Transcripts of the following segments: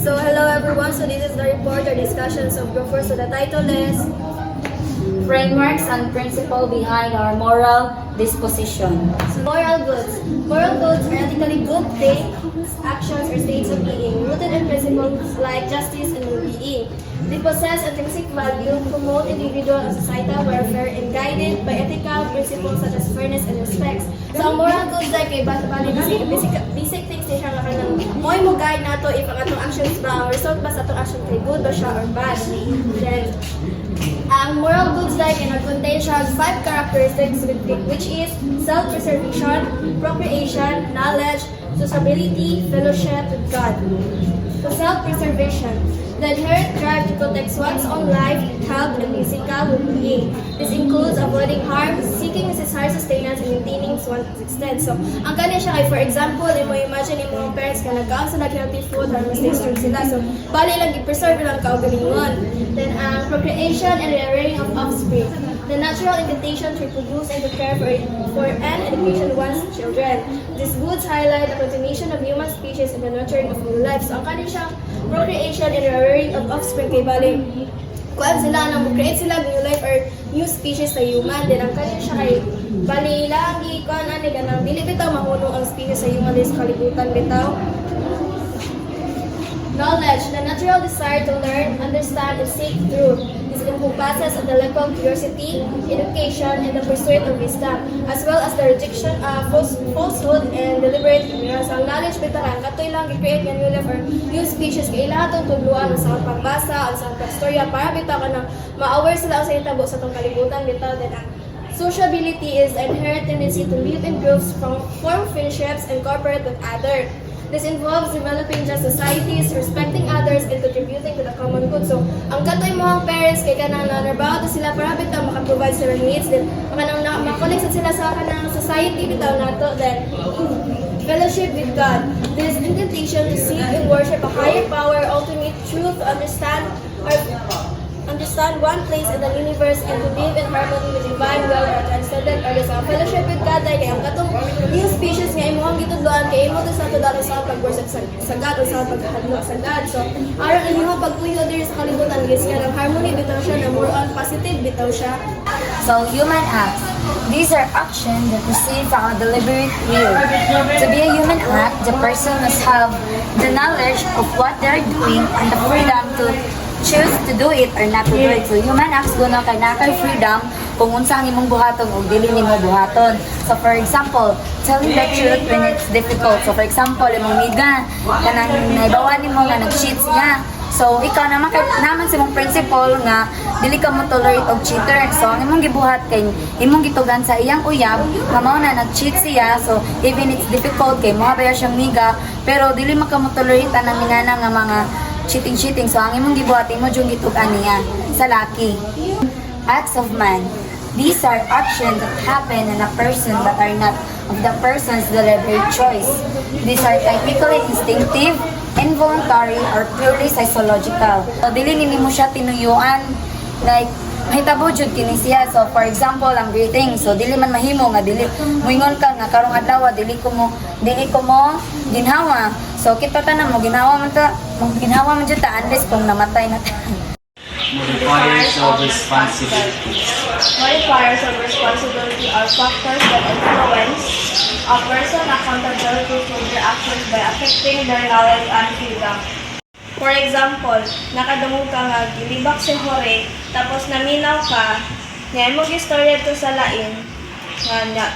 So hello everyone, so this is the report or discussions of group 4. So the title is Frameworks and principle behind our moral disposition. Moral Goods. Moral goods are ethically good things, actions, or states of being, rooted in principles like justice and well-being. They possess intrinsic value, promote individual and societal welfare, and guided by ethical principles such as fairness and respect. So ang moral goods ay kay bali basic things na siya nga kanang mo'y mo guide nato if ang atong actions ba ang result ba sa atong action kay good ba siya or bad. Then ang moral goods like contain siya 5 characteristics which is self-preservation, procreation, knowledge, sociability, fellowship with God. So self-preservation, the inherent drive to protect one's own life, health, and physical well-being. This includes avoiding harm, seeking necessary sustenance, and maintaining one's existence. So, ang kanya siya ay, for example, mo imagine yung mga parents ka nagkaon sila healthy food or mas strong sila. So, bali lang i-preserve lang kaugalingon. Then, procreation and rearing of offspring. The natural invitation to reproduce and to care for and education of one's children. These goods highlight the continuation of human species and the nurturing of new life. So, ang kanya siyang procreation and rearing of offspring kay bali kuan sila nang create sila new life or new species na human. Then ang kanya siya kay bali lagi kuan ani ganang dili bitaw mahunong ang species sa human sa kalibutan bitaw. Knowledge, the natural desire to learn, understand, and seek truth. This encompasses intellectual curiosity, education, and the pursuit of wisdom, as well as the rejection of falsehood and deliberate ignorance. Ang knowledge bitahan, katoy lang i-create ng new life or new species, kaya lahat itong tuluan sa pagbasa, sa pagstorya, para bitaw ka na ma-aware sila sa itabo sa itong kalibutan bitaw. Then, sociability is the inherent tendency to live in groups, form friendships, and cooperate with others. This involves developing just societies, respecting others, and contributing to the common good. So, ang katoy mga parents, kay kanang nanarbaho to sila para bitaw makaprovide sila needs, then makakonect sila sa kanang society bitaw nato, then fellowship with God. This invitation to seek and worship a higher power, ultimate truth, to understand one place in the universe and to live in harmony with divine will or transcendent or sa fellowship with God ay kay ang katong new species nga imong gitudloan kay imo to sa tudalo sa pag-worship sa God o sa pagkahadlok sa God. So aron ang imong pagpuyo diri sa kalibutan guys kanang harmony bitaw siya na more on positive bitaw siya. So, human acts. These are actions that proceed from a deliberate will. To be a human act, the person must have the knowledge of what they are doing and the freedom to choose to do it or not to do it. So, human acts doon kay nakay freedom kung unsa ang imong buhaton o dili nimo buhaton. So, for example, telling the truth when it's difficult. So, for example, imong miga, kanang naibawan nimo nga nag-cheat niya. So, ikaw naman sa imong principle nga dili ka mo tolerate og cheater. So, ang imong gibuhat kay imong gitugan sa iyang uyab, nga mao na nag-cheat siya. So, even it's difficult kay mo baya siyang miga, pero dili man ka mo tolerate ang minana nga mga cheating. So, ang imong gibuhat imo jung gitugan niya sa laki. Acts of man. These are actions that happen in a person but are not of the person's deliberate choice. These are typically instinctive, involuntary, or purely psychological. So, dili nini mo siya tinuyuan. Like, mahitabo jud kini siya. So, for example, ang greeting. So, dili man mahimo nga dili moingon ka nga karong adlaw dili ko mo ginhawa. So, kita tanan mo ginhawa man jud ta unless kung namatay na ta. Modifiers of responsibility. Modifiers of responsibility are factors that influence a person's accountability for their actions by affecting their knowledge and freedom. For example, nakadungog ka nga gilibak si Hore, tapos naminaw ka, nga mo gistorya to sa lain, nga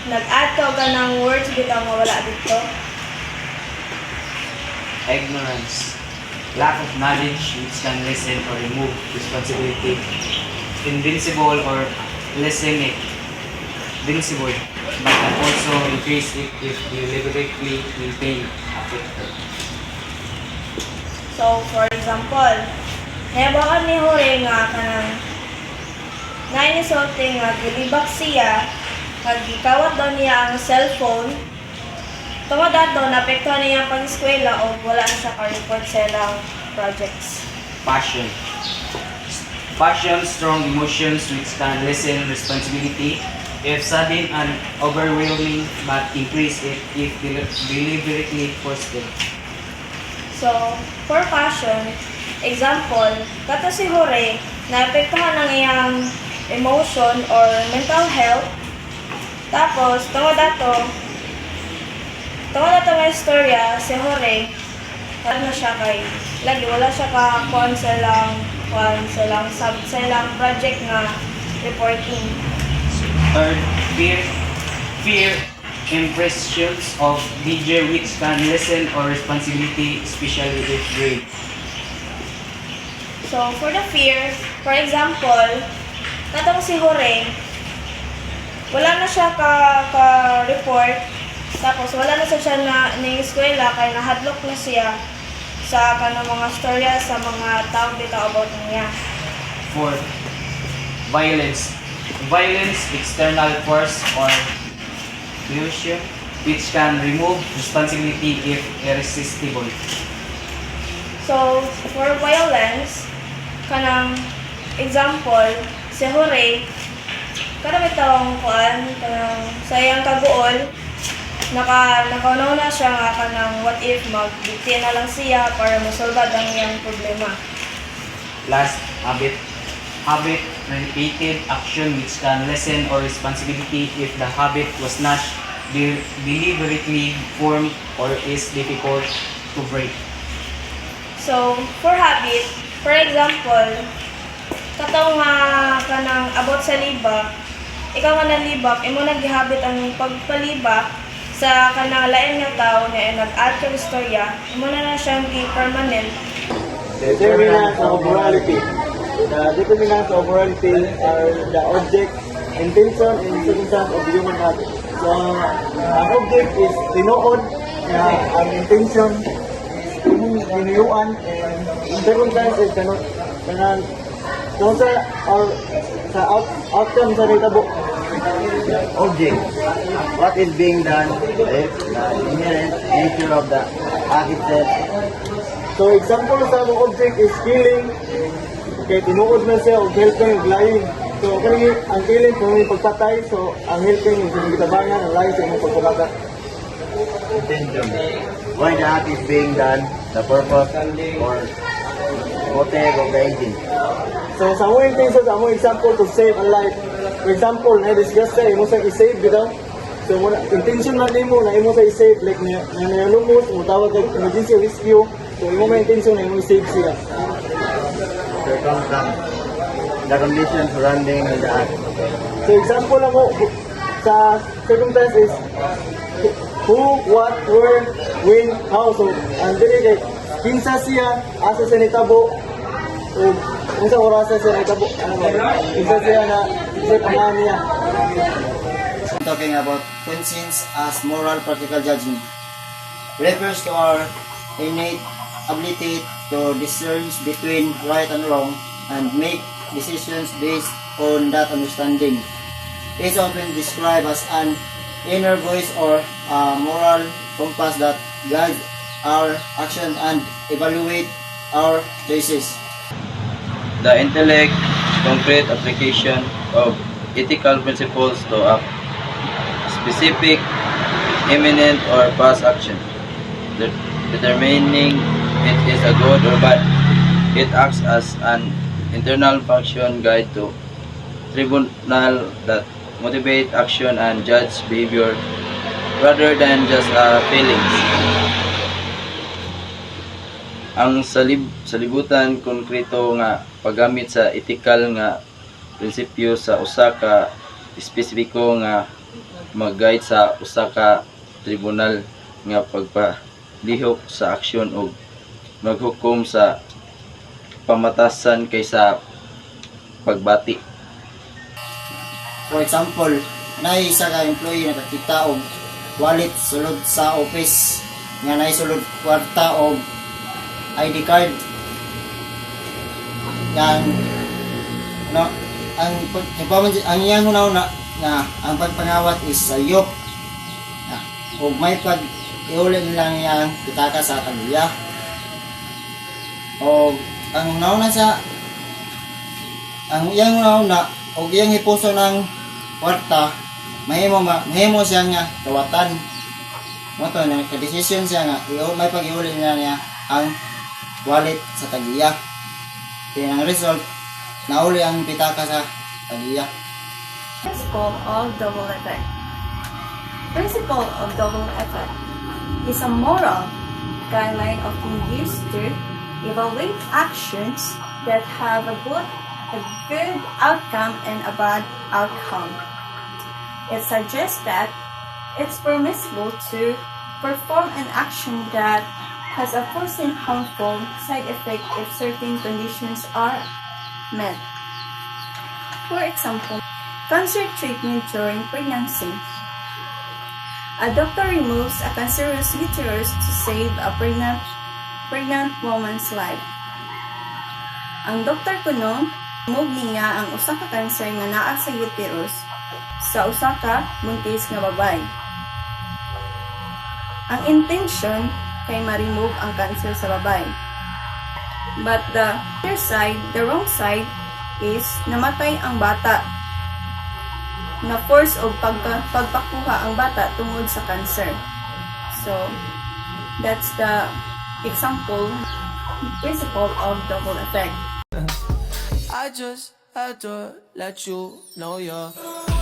nag-add ka ka ng words bitaw nga wala dito. Ignorance. Lack of knowledge which can lessen or remove responsibility. Invincible or lessen it. Invincible, but can also increase it if deliberately maintained affected. So, for example, nayabakan ni Hore nga kanang nainisulti nga gilibak siya, gikawat daw niya ang cellphone, tungod ato, naapektuhan niya ang pag-eskwela o wala na sa ka-report sa ilang projects. passion. Passion, strong emotions which can lessen responsibility if sudden and overwhelming, but increase it if deliberately fostered. So, for passion, example, kato si Jorge, naapektuhan ng iyang emotion or mental health. Tapos, tungod dato nga istorya, si Jorge, ano siya kay, lagi wala siya ka kuan sa lang project nga reporting. Third, fear. Fear impressions of danger which can lessen or responsibility, especially if grave. So, for the fear, for example, katong si Jorge, wala na siya ka-report, tapos wala na siya na eskwela kaya nahadlok na siya sa kanang mga storya sa mga taong dito about niya. Fourth, violence. Violence, external force or coercion, which can remove responsibility if irresistible. So, for violence, kanang example, si Jorge, kanang itong kuan, kanang sa iyang kaguol, nakaunaw na siya nga kanang what if magbiti na lang siya para masolbad ang iyang problema. Last, habit. Habit, repeated action which can lessen or responsibility if the habit was not deliberately formed or is difficult to break. So, for habit, for example, katong nga kanang about sa libak, ikaw nga nalibak, imo naggihabit ang pagpalibak sa kanang lain nga tao nga nag-add ka istorya, imo na siyang permanent. Determinants of morality. The determinants of morality are the object, intention, and circumstance of the human act. So, ang object is tinuod, ang intention, inuyuan, and circumstance is kanang outcome sa nitabo. Object. What is being done is the inherent nature of the act itself. So, example sa mga object is killing. Kaya tinuod na siya o helping ng lying. So, ang killing kung may pagpatay, so ang helping yung sinigitabangan, ang lying sa inyong pagpapatay. Intention. Why the act is being done, the purpose or motive of the agent. So, sa mga intention, sa mga example to save a life. For example, na-discuss ka, imo sa i-save bitaw. So, intention na nimo na imo sa i-save, like nalumos, mutawag kag emergency rescue. So, imo may intention na imo i-save siya. Circumstance. The conditions surrounding the act. So, example na mo, sa circumstance is who, what, where, when, how. So, ang dili kay kinsa siya, asa siya nitabo, o unsa orasa siya nitabo, kinsa siya na siya pangalan niya. Talking about conscience as moral practical judgment refers to our innate ability to discern between right and wrong and make decisions based on that understanding. It is often described as an inner voice or a moral compass that guides our actions and evaluate our choices. The intellect, concrete application of ethical principles to a specific, imminent or past action, determining it is a good or bad. It acts as an internal function guide to tribunal that motivate action and judge behavior rather than just feelings. Ang salibutan konkreto nga paggamit sa ethical nga prinsipyo sa usa ka espesipiko nga mag-guide sa usa ka tribunal nga pagpalihok sa aksyon o maghukom sa pamatasan kaysa pagbati. For example, isa ka employee na kakita og wallet sulod sa office nga sulod kwarta og ID card. Yan ang iyang una na ang pagpangawat is sayop. Ug may pag-iuli nilang yang kitaka sa pamilya. O ang nauna sa ang iyang nauna o iyang hipuso ng kwarta mahimo siya nga kawatan mo to na decision siya nga may pag-iuli niya ang wallet sa tagiya kaya ang result nauli ang pitaka sa tagiya. Principle of double effect. Principle of double effect is a moral guideline often used to evaluate actions that have a good outcome and a bad outcome. It suggests that it's permissible to perform an action that has a foreseen harmful side effect if certain conditions are met. For example, cancer treatment during pregnancy. A doctor removes a cancerous uterus to save a pregnant woman's life. Ang doktor kuno remove niya ang usa ka cancer nga naa sa uterus sa usa ka buntis nga babay. Ang intention kay ma-remove ang cancer sa babay. But the wrong side is namatay ang bata. Na force o pagpakuha ang bata tungod sa cancer. So, that's the principle of double effect. I just had to let you know you're